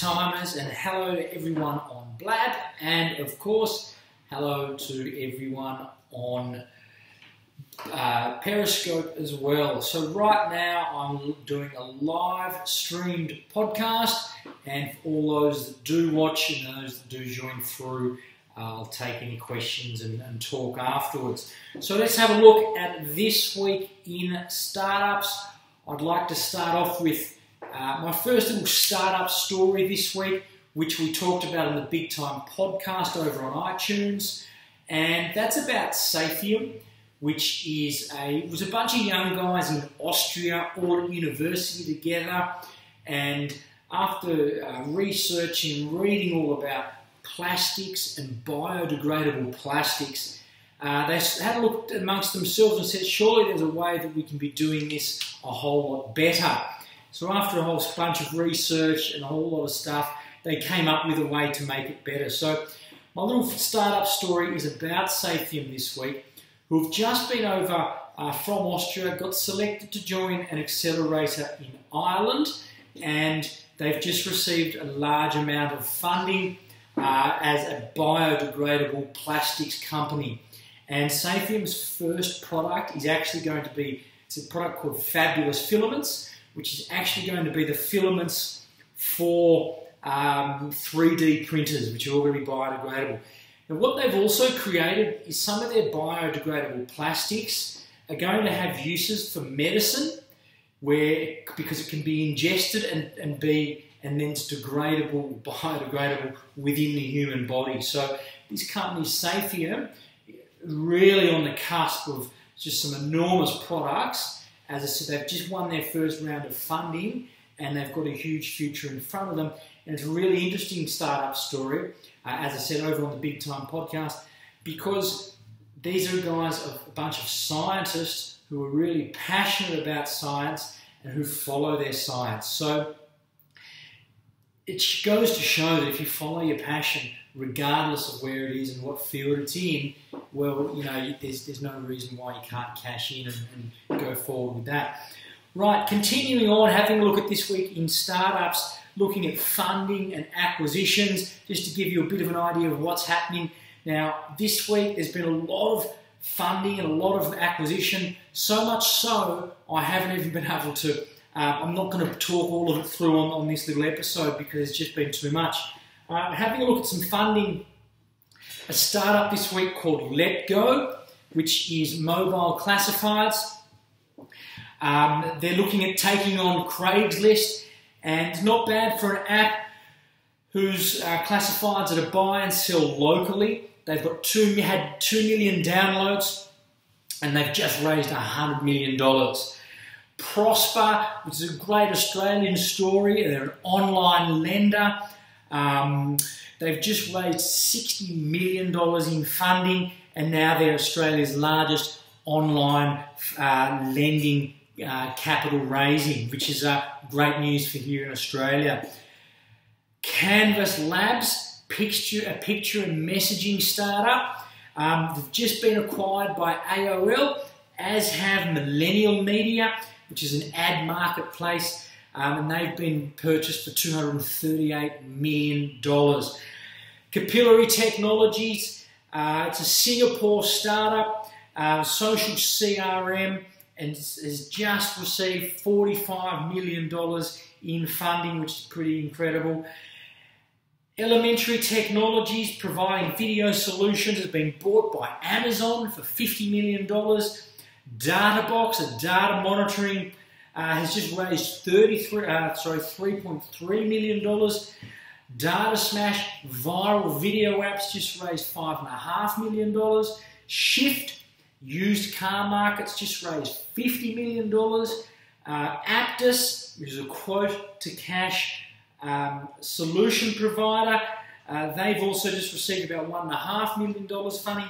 timers, and hello to everyone on Blab, and of course hello to everyone on Periscope as well. So right now I'm doing a live streamed podcast, and for all those that do watch and those that do join through, I'll take any questions and talk afterwards. So let's have a look at this week in startups. I'd like to start off with my first little startup story this week, which we talked about in the Big Time podcast over on iTunes, and that's about Saphium, which was a bunch of young guys in Austria, all at university together, and after researching and reading all about plastics and biodegradable plastics, they had a look amongst themselves and said, surely there's a way that we can be doing this a whole lot better. So after a whole bunch of research and a whole lot of stuff, they came up with a way to make it better. So my little startup story is about Saphium this week, who've just been over from Austria, got selected to join an accelerator in Ireland, and they've just received a large amount of funding as a biodegradable plastics company. And Saphium's first product is actually going to be, it's a product called Fabulous Filaments, which is actually going to be the filaments for 3D printers, which are all going to be biodegradable. And what they've also created is some of their biodegradable plastics are going to have uses for medicine, because it can be ingested and then it's biodegradable within the human body. So this company, Saphium, really on the cusp of just some enormous products. As I said, they've just won their first round of funding, and they've got a huge future in front of them. And it's a really interesting startup story, as I said, over on the Big Time podcast, because these are guys, a bunch of scientists who are really passionate about science and who follow their science. So it goes to show that if you follow your passion, regardless of where it is and what field it's in, well, you know, there's no reason why you can't cash in and go forward with that. Right, continuing on, having a look at this week in startups, looking at funding and acquisitions, just to give you a bit of an idea of what's happening. Now, this week there's been a lot of funding and a lot of acquisition, so much so I haven't even been able to, I'm not going to talk all of it through on this little episode because it's just been too much. Having a look at some funding, a startup this week called Let Go, which is mobile classifieds. They're looking at taking on Craigslist, and not bad for an app whose classifieds are to buy and sell locally. They've got had 2 million downloads, and they've just raised $100 million. Prosper, which is a great Australian story, they're an online lender. They've just raised $60 million in funding, and now they're Australia's largest online lending capital raising, which is great news for here in Australia. Canvas Labs, a picture and messaging startup. They've just been acquired by AOL, as have Millennial Media, which is an ad marketplace. And they've been purchased for $238 million. Capillary Technologies, it's a Singapore startup, social CRM, and has just received $45 million in funding, which is pretty incredible. Elementary Technologies, providing video solutions, has been bought by Amazon for $50 million. Databox, a data monitoring, has just raised $3.3 million. Data Smash, viral video apps, just raised $5.5 million. Shift, used car markets, just raised $50 million. Aptus, which is a quote-to-cash solution provider, they've also just received about $1.5 million funding.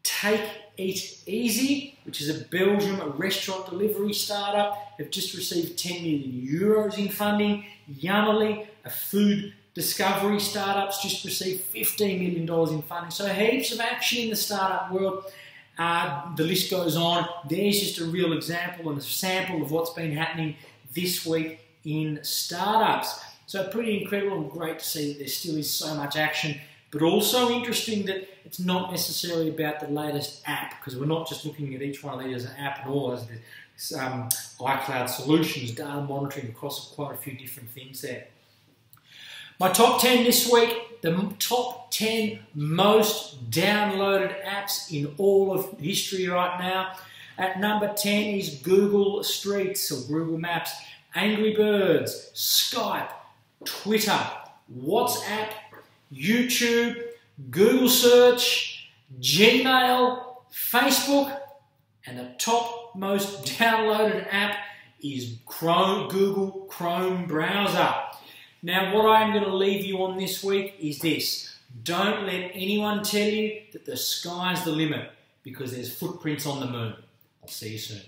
Take It Easy, which is a Belgium restaurant delivery startup, have just received 10 million euros in funding. Yumily, a food discovery startup's just received $15 million in funding. So heaps of action in the startup world. The list goes on. There's just a real example and a sample of what's been happening this week in startups. So pretty incredible and great to see that there still is so much action, but also interesting that it's not necessarily about the latest app, because we're not just looking at each one of these as an app and all. There's iCloud solutions, data monitoring across quite a few different things there. My top 10 this week, the top 10 most downloaded apps in all of history right now. At number 10 is Google Streets or Google Maps, Angry Birds, Skype, Twitter, WhatsApp, YouTube, Google Search, Gmail, Facebook, and the top most downloaded app is Google Chrome browser. Now, what I'm going to leave you on this week is this. Don't let anyone tell you that the sky's the limit, because there's footprints on the moon. I'll see you soon.